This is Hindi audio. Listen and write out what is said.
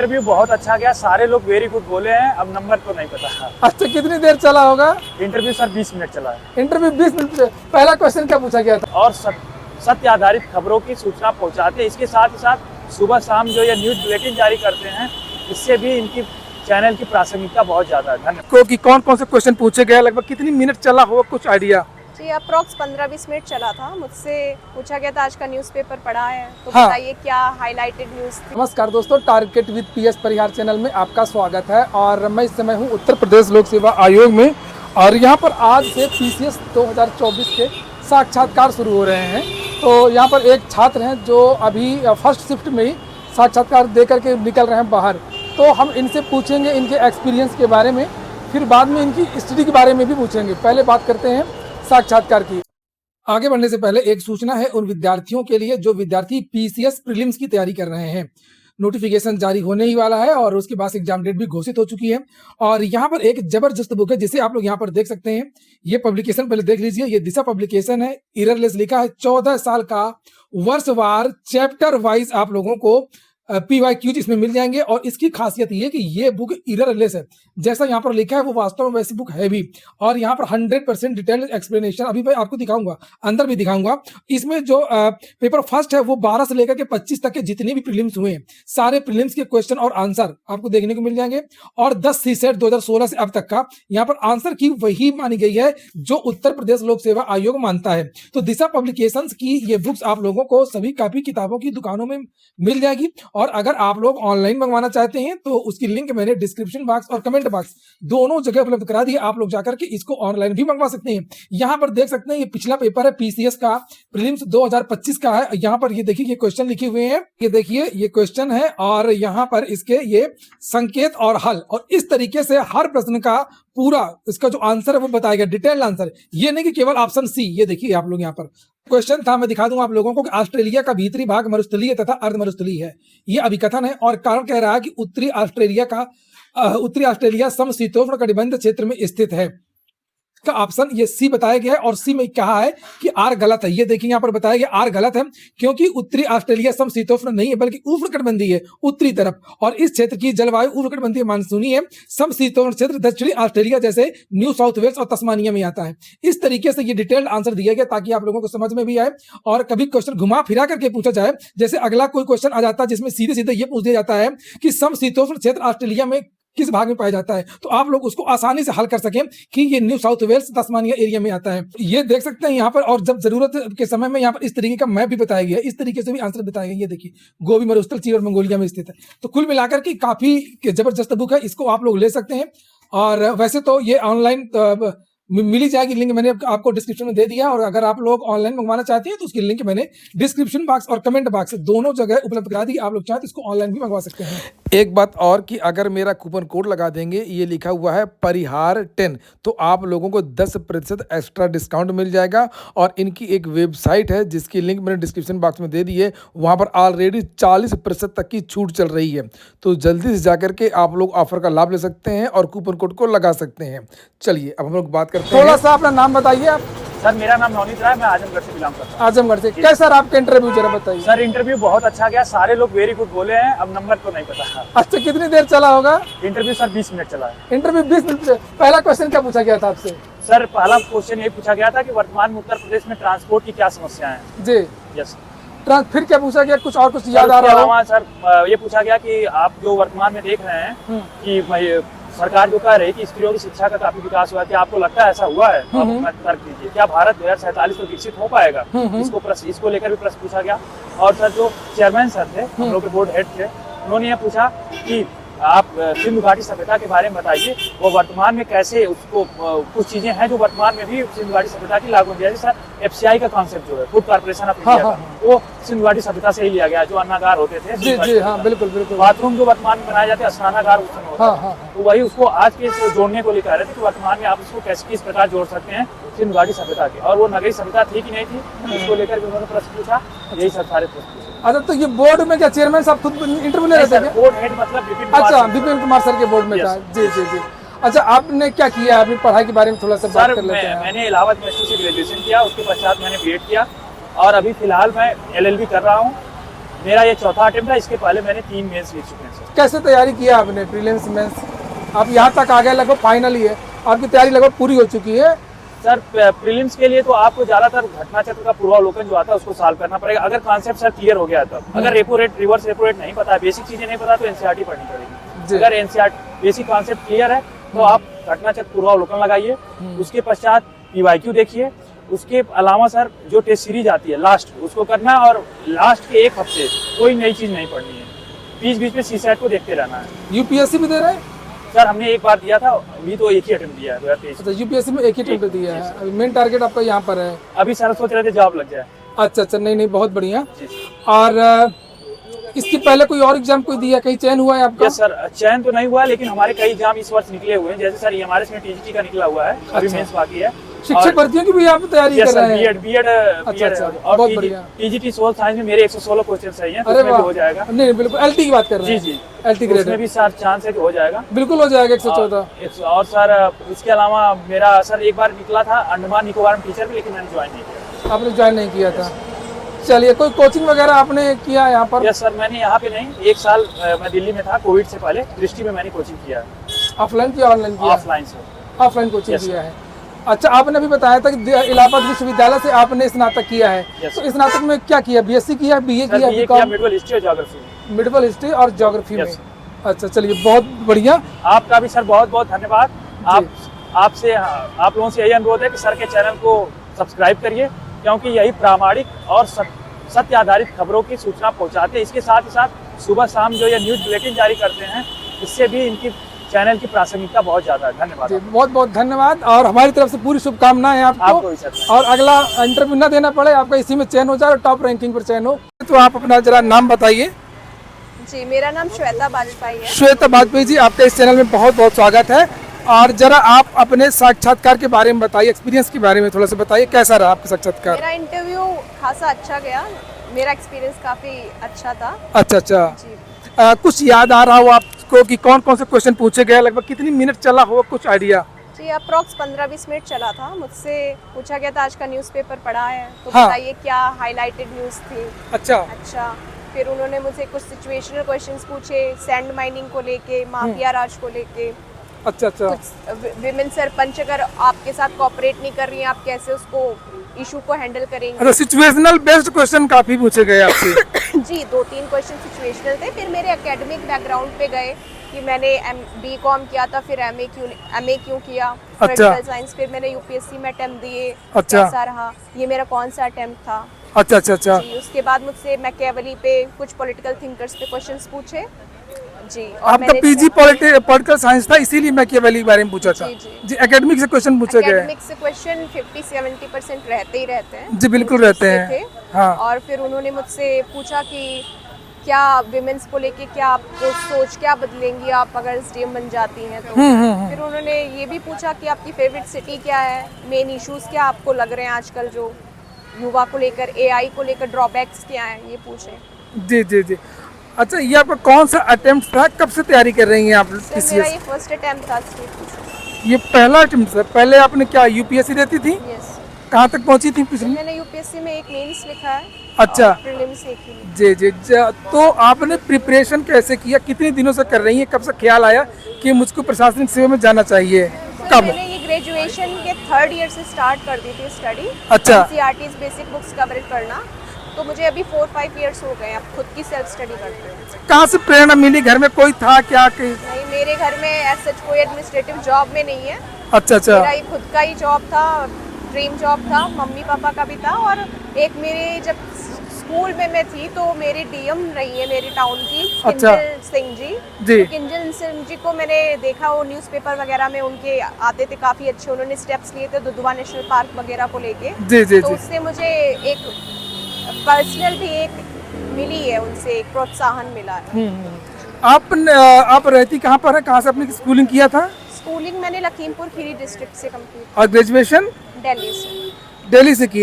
इंटरव्यू बहुत अच्छा गया, सारे लोग वेरी गुड बोले हैं। अब नंबर तो नहीं पता। अच्छा, कितनी देर चला होगा इंटरव्यू सर 20 मिनट चला है। इंटरव्यू? 20 मिनट से पहला क्वेश्चन क्या पूछा गया था? और सत्य आधारित खबरों की सूचना पहुंचाते हैं। इसके साथ ही साथ सुबह शाम जो ये न्यूज बुलेटिन जारी करते हैं, इससे भी इनकी चैनल की प्रासंगिकता बहुत ज्यादा है। धन्यवाद। कि कौन कौन से क्वेश्चन पूछे गए, लगभग कितनी मिनट चला होगा, कुछ आइडिया? जी, अप्रॉक्स 15-20 मिनट चला था। मुझसे पूछा गया था आज का न्यूज़पेपर पढ़ा है तो हाँ। बताइए क्या हाईलाइटेड न्यूज़ थी। नमस्कार दोस्तों, target with PS Parihar channel में आपका स्वागत है। और मैं इस समय हूं उत्तर प्रदेश लोक सेवा आयोग में, और यहां पर आज से पीसीएस 2024 के साक्षात्कार शुरू हो रहे हैं। तो यहां पर एक छात्र हैं जो अभी फर्स्ट शिफ्ट में ही साक्षात्कार दे करके निकल रहे हैं बाहर। तो हम इनसे पूछेंगे इनके एक्सपीरियंस के बारे में, फिर बाद में इनकी स्टडी के बारे में भी पूछेंगे। पहले बात करते हैं साक्षात्कार की। आगे बढ़ने से पहले एक सूचना है उन विद्यार्थियों के लिए जो विद्यार्थी पीसीएस प्रीलिम्स की तैयारी कर रहे हैं। नोटिफिकेशन जारी होने ही वाला है और उसके बाद एग्जाम डेट भी घोषित हो चुकी है। और यहाँ पर एक जबरदस्त बुक है जिसे आप लोग यहाँ पर देख सकते हैं। ये पब्लिकेशन पहले देख लीजिए, ये दिशा पब्लिकेशन है, एररलेस लिखा है। 14 साल का वर्षवार चैप्टर वाइज आप लोगों को PYQ इसमें मिल जाएंगे। और इसकी खासियत ये कि ये बुक एररलेस है, जैसा यहाँ पर लिखा है वो वास्तव में वैसी बुक है भी। और यहाँ पर 100% डिटेल्ड एक्सप्लेनेशन अभी मैं आपको दिखाऊंगा, अंदर भी दिखाऊंगा। इसमें जो पेपर फर्स्ट है वो 12 से लेकर के 25 तक के जितने भी प्रीलिम्स हुए हैं, सारे प्रीलिम्स के क्वेश्चन और आंसर आपको देखने को मिल जाएंगे। और 10 सीसेट 2016 से अब तक का यहाँ पर आंसर की वही मानी गई है जो उत्तर प्रदेश लोक सेवा आयोग मानता है। तो दिशा पब्लिकेशंस की ये बुक्स आप लोगों को सभी कॉपी किताबों की दुकानों में मिल जाएगी। और अगर आप लोग ऑनलाइन मंगवाना चाहते हैं तो उसकी लिंक मैंने डिस्क्रिप्शन बॉक्स और कमेंट बॉक्स दोनों जगह उपलब्ध करा दी है। आप लोग जाकर के इसको ऑनलाइन भी मंगवा सकते हैं। यहाँ पर देख सकते हैं ये पिछला पेपर है पीसीएस का, प्रीलिम्स 2025 का है। यहाँ पर ये देखिए ये क्वेश्चन लिखे हुए हैं, ये देखिए ये क्वेश्चन है और यहाँ पर इसके ये संकेत और हल, और इस तरीके से हर प्रश्न का पूरा इसका जो आंसर है वो बताया गया, डिटेल्ड आंसर। ये नहीं कि केवल ऑप्शन सी। ये देखिए आप लोग यहाँ पर क्वेश्चन था, मैं दिखा दूं आप लोगों को कि ऑस्ट्रेलिया का भीतरी भाग मरुस्थलीय तथा अर्ध मरुस्थलीय है। ये अभिकथन है और कारण कह रहा है कि उत्तरी ऑस्ट्रेलिया समशीतोष्ण कटिबंध क्षेत्र में स्थित है। का ऑप्शन ये सी बताया गया है। और सी में कहा है कि आर गलत है। ये देखिए यहाँ पर बताया गया आर गलत है, क्योंकि उत्तरी ऑस्ट्रेलिया समशीतोष्ण नहीं है बल्कि उष्णकटिबंधीय है, उत्तरी तरफ। और इस क्षेत्र की जलवायु उष्णकटिबंधीय मानसूनी है। समशीतोष्ण क्षेत्र दक्षिणी ऑस्ट्रेलिया जैसे न्यू साउथ वेल्स और तस्मानिया में आता है। इस तरीके से ये डिटेल्ड आंसर दिया गया ताकि आप लोगों को समझ में भी आए। और कभी क्वेश्चन घुमा फिरा करके पूछा जाए, जैसे अगला कोई क्वेश्चन आ जाता है जिसमें सीधे सीधे ये पूछ दिया जाता है कि समशीतोष्ण क्षेत्र ऑस्ट्रेलिया में किस भाग में पाया जाता है, तो आप लोग उसको आसानी से हल कर सकें कि ये New South Wales Tasmania area में आता है। ये देख सकते हैं यहाँ पर। और जब जरूरत के समय में यहाँ पर इस तरीके का मैप भी बताया गया है, इस तरीके से भी आंसर बताया गया। ये देखिए गोबी मरुस्थल चीन और मंगोलिया में स्थित है। तो कुल मिलाकर के काफी जबरदस्त बुक है, इसको आप लोग ले सकते हैं। और वैसे तो ये ऑनलाइन मिली जाएगी, लिंक मैंने आपको डिस्क्रिप्शन में दे दिया। और अगर आप लोग ऑनलाइन मंगवाना चाहते हैं तो उसकी लिंक मैंने डिस्क्रिप्शन बॉक्स और कमेंट बॉक्स दोनों जगह उपलब्ध करा दी। आप लोग चाहें तो इसको ऑनलाइन भी मंगवा सकते हैं। एक बात और कि अगर मेरा कूपन कोड लगा देंगे, ये लिखा हुआ है परिहार 10, तो आप लोगों को 10% एक्स्ट्रा डिस्काउंट मिल जाएगा। और इनकी एक वेबसाइट है जिसकी लिंक मैंने डिस्क्रिप्शन बॉक्स में दे दी है, वहाँ पर ऑलरेडी 40% तक की छूट चल रही है। तो जल्दी से जाकर के आप लोग ऑफर का लाभ ले सकते हैं और कूपन कोड को लगा सकते हैं। चलिए अब हम लोग बात करते हैं। थोड़ा सा अपना नाम बताइए आप। सर मेरा नाम नवनीत राय, मैं आजमगढ़ से बिलोंग करता हूँ। आजमगढ़ से। कैसा सर आपका इंटरव्यू जरा बताइए। सर इंटरव्यू बहुत अच्छा गया, सारे लोग वेरी गुड बोले हैं। अब नंबर तो नहीं पता। अच्छा, कितनी देर चला होगा इंटरव्यू सर 20 मिनट चला है। इंटरव्यू 20 मिनट से पहला क्वेश्चन क्या पूछा गया था आपसे? सर पहला क्वेश्चन ये पूछा गया था कि वर्तमान में उत्तर प्रदेश में ट्रांसपोर्ट की क्या समस्याएं हैं। जी यस। फिर क्या पूछा गया, कुछ और कुछ याद आ रहा हो? सर ये पूछा गया कि आप जो वर्तमान में देख रहे हैं कि सरकार जो कह रही है कि स्त्रियों की शिक्षा का काफी विकास हुआ है, क्या आपको लगता है ऐसा हुआ है? तो आप तर्क कीजिए, क्या भारत 2047 को विकसित हो पाएगा? इसको लेकर भी प्रश्न पूछा गया। और सर जो चेयरमैन सर थे, हम लोग के बोर्ड हेड थे, उन्होंने ये पूछा कि आप सिंधु घाटी सभ्यता के बारे में बताइए, वो वर्तमान में कैसे उसको कुछ चीजें हैं जो वर्तमान में भी सिंधु घाटी सभ्यता की लागू किया। जैसे FCI का कॉन्सेप्ट जो है, फूड कॉर्पोरेशन ऑफ इंडिया का, वो सिंधु घाटी सभ्यता से ही लिया गया। जो अन्नागार होते थे, जी जी हाँ, बिल्कुल बिल्कुल। बाथरूम जो वर्तमान में बनाए जाते हैं स्नानागार उस समय होता है, तो वही उसको आज के जोड़ने को लेकर रहे थे कि वर्तमान में आप उसको कैसे किस प्रकार जोड़ सकते हैं सिंधु घाटी सभ्यता के। और वो नगरीय सभ्यता थी कि नहीं थी, इसको लेकर भी उन्होंने प्रश्न पूछा। यही सब सारे प्रश्न पूछे। अच्छा, तो ये बोर्ड में क्या चेयरमैन साहब खुद इंटरव्यू ले रहे थे? बोर्ड हेड मतलब अच्छा, विपिन कुमार सर के बोर्ड में था। जी जी जी। अच्छा, आपने क्या किया अभी पढ़ाई के बारे में थोड़ा सा बात कर लेते हैं। मैंने इलाहाबाद यूनिवर्सिटी से ग्रेजुएशन किया, उसके पश्चात मैंने BEd किया और अभी फिलहाल मैं LLB कर रहा हूँ। मेरा ये चौथा अटेम्प्ट था। इसके पहले मैंने 3 मेंस लिख चुके हैं सर। कैसे तैयारी किया आपने प्रीलिम्स मेंस? आप यहाँ तक आ गए, लगभग फाइनल ही है, आपकी तैयारी लगभग पूरी हो चुकी है। सर प्रीलिम्स के लिए तो आपको ज्यादातर घटना चक्र का पूर्वावलोकन जो आता है उसको सॉल्व करना पड़ेगा, अगर कॉन्सेप्ट सर क्लियर हो गया तब। अगर repo rate, reverse repo rate नहीं पता, बेसिक चीजें नहीं पता तो एनसीईआरटी पढ़नी पड़ेगी। अगर एनसीईआरटी बेसिक कॉन्सेप्ट क्लियर है तो आप घटना चक्र पूर्वावलोकन लगाइए, उसके पश्चात पीवाईक्यू देखिए, उसके अलावा सर जो टेस्ट सीरीज आती है लास्ट उसको करना है, और लास्ट के 1 हफ्ते कोई नई चीज नहीं पढ़नी है, बीच बीच में सीसैट को देखते रहना है। यूपीएससी भी दे रहे हैं? सर हमने एक बार दिया था, अभी तो एक ही अटेम्प्ट दिया है 2023। अच्छा, यूपीएससी में एक ही अटेम्प्ट दिया है, अभी मेन टारगेट आपका यहाँ पर है। अभी सर सोच रहे थे जॉब लग जाए। अच्छा अच्छा, नहीं नहीं, बहुत बढ़िया। जी। और इसके पहले कोई और एग्जाम कोई दिया, कहीं चयन हुआ है आपका? यस सर, चयन तो नहीं हुआ लेकिन हमारे कई एग्जाम इस वर्ष निकले हुए हैं, जैसे सर एमआरएस में टीजीटी का निकला हुआ है, अभी अच्छा। मेंस बाकी है। शिक्षक भर्तियों की भी आप तैयारी कर रहे हैं? बीएड अच्छा, और बहुत बढ़िया। टीजीटी सोशल साइंस में मेरे 116 क्वेश्चन सही हैं, तो अरे उसमें भी वाह, हो जाएगा। नहीं बिल्कुल, एलटी की बात कर रहे हैं? जी जी, एलटी ग्रेड उसमें भी सर चांस है कि हो जाएगा। बिल्कुल हो जाएगा 114। और सर इसके अलावा मेरा सर एक बार निकला था अंडमान निकोबार में टीचर भी, लेकिन मैंने ज्वाइन नहीं किया। आपने ज्वाइन नहीं किया था? चलिए, कोई कोचिंग वगैरह आपने किया यहाँ पर? यस सर, मैंने यहाँ पे नहीं, 1 साल मैं दिल्ली में था कोविड से पहले, दृष्टि में मैंने कोचिंग किया है। ऑफलाइन किया ऑनलाइन किया? Offline sir. ऑफलाइन कोचिंग किया है। अच्छा, आपने अभी बताया था कि इलाहाबाद विश्वविद्यालय से आपने स्नातक किया है, तो स्नातक में क्या किया? बीएससी किया, बीए किया, बीकॉम? मिडल हिस्ट्री और ज्योग्राफी। मिडल हिस्ट्री और ज्योग्राफी में। अच्छा, चलिए बहुत बढ़िया। आपका भी सर बहुत बहुत धन्यवाद। आपसे आप लोगों से यही अनुरोध है कि सर के चैनल को सब्सक्राइब करिए, क्योंकि यही प्रामाणिक और सत्य आधारित खबरों की सूचना पहुंचाते हैं। इसके साथ ही साथ सुबह शाम जो ये न्यूज बुलेटिन जारी करते हैं, इससे भी इनकी चैनल की प्रासंगिकता बहुत ज्यादा है। धन्यवाद। बहुत बहुत धन्यवाद, और हमारी तरफ से पूरी शुभकामनाएं आपको, और अगला इंटरव्यू ना देना पड़े, आपका इसी में चयन हो जाए और टॉप रैंकिंग पर चयन हो। तो आप अपना जरा नाम बताइए। जी, मेरा नाम श्वेता बाजपेयी है। श्वेता बाजपेयी जी, आपका इस चैनल में बहुत बहुत स्वागत है। और जरा आप अपने साक्षात्कार के बारे में बताइए, एक्सपीरियंस के बारे में थोड़ा सा बताइए, कैसा रहा आपका साक्षात्कार? मेरा इंटरव्यू खासा अच्छा गया, मेरा एक्सपीरियंस काफी अच्छा था। अच्छा अच्छा, जी। कुछ याद आ रहा हो आपको कि कौन कौन से क्वेश्चन पूछे गए, लगभग कितनी मिनट चला हो, कुछ आइडिया? जी, अप्रॉक्स 15-20 मिनट चला था। मुझसे पूछा गया था आज का न्यूज़पेपर पढ़ा है तो हाँ। बताइए क्या हाईलाइटेड न्यूज़ थी। अच्छा, फिर उन्होंने मुझे कुछ सिचुएशनल क्वेश्चंस पूछे, सैंड माइनिंग को लेके, माफिया राज को लेके। अच्छा, कुछ विमेन सरपंच अगर आपके साथ कोऑपरेट नहीं कर रही हैं, आप कैसे उसको इशू को हैंडल करेंगे। अच्छा, सिचुएशनल बेस्ड क्वेश्चन काफी पूछे गए आपसे? जी, 2-3 क्वेश्चन सिचुएशनल थे। फिर मेरे एकेडमिक बैकग्राउंड पे गए कि मैंने बीकॉम किया था, फिर एमए क्यों किया, पॉलिटिकल साइंस, फिर मैंने यूपीएससी में अटेम्प्ट दिए, कैसा रहा, ये मेरा कौन सा अटेम्प्ट था। अच्छा। जी, उसके बाद मुझसे मैकियावेली पे, कुछ पॉलिटिकल थिंकर्स पे क्वेश्चंस पूछे। जी, आपका पीजी पॉलिटिकल साइंस था, इसीलिए मैकियावेली के बारे में पूछा था? जी, एकेडमिक से क्वेश्चन पूछे गए? एकेडमिक से क्वेश्चन 50-70% रहते ही रहते हैं। जी, बिल्कुल रहते हैं। हाँ। और फिर उन्होंने मुझसे पूछा कि क्या विमेंस को लेके क्या आपको सोच क्या बदलेंगी आप अगर एसडीएम बन जाती हैं तो। फिर उन्होंने ये भी पूछा कि आपकी फेवरेट सिटी क्या है, मेन इश्यूज क्या आपको लग रहे हैं आजकल जो युवा को लेकर, एआई को लेकर ड्रॉबैक्स क्या हैं, ये पूछे। जी। अच्छा, ये आपका कौन सा अटेम्प्ट था, कब से तैयारी कर रही हैं आप? मेरा ये फर्स्ट अटेम्प्ट था स्टेट। ये पहला अटेम्प्ट था? पहले आपने क्या यूपीएससी देती थी? यस। कहाँ तक पहुँची थी पिछली? मैंने यूपीएससी में एक मेंस लिखा है। अच्छा, प्रीलिम्स एक ही। जी। तो आपने प्रिपरेशन कैसे किया, कितने दिनों से कर रही हैं, कब से ख्याल आया कि मुझको प्रशासनिक सेवा में जाना चाहिए, कब? मैंने ये ग्रेजुएशन के 3rd ईयर से स्टार्ट कर दी थी स्टडी। अच्छा। एनसीईआरटीज़ बेसिक बुक्स कवर करना, तो मुझे अभी 4-5 ईयर्स हो गए, अब खुद की सेल्फ स्टडी करते हैं। कहाँ से प्रेरणा मिली, घर में कोई था क्या? नहीं, मेरे घर में ऐसा कोई एडमिनिस्ट्रेटिव जॉब में नहीं है। अच्छा। मेरा ये खुद का ही जॉब था, ड्रीम जॉब था, मम्मी पापा का भी था। और एक मेरे जब स्कूल में मैं थी तो मेरी डीएम रही है मेरी टाउन की, किंजल सिंह जी। तो किंजल सिंह जी को मैंने देखा, वो न्यूज़पेपर वगैरह में उनके आते थे, काफ़ी अच्छे उन्होंने स्टेप्स लिए थे दुधवा नेशनल पार्क वगैरह को लेके। जी। तो उससे मुझे एक पर्सनल भी एक मिली है, उनसे एक प्रोत्साहन मिला है। आप रहती कहाँ पर है, कहाँ से आपने स्कूलिंग किया था? स्कूलिंग मैंने लखीमपुर खीरी डिस्ट्रिक्ट से कंप्लीट। और ग्रेजुएशन? दिल्ली से की।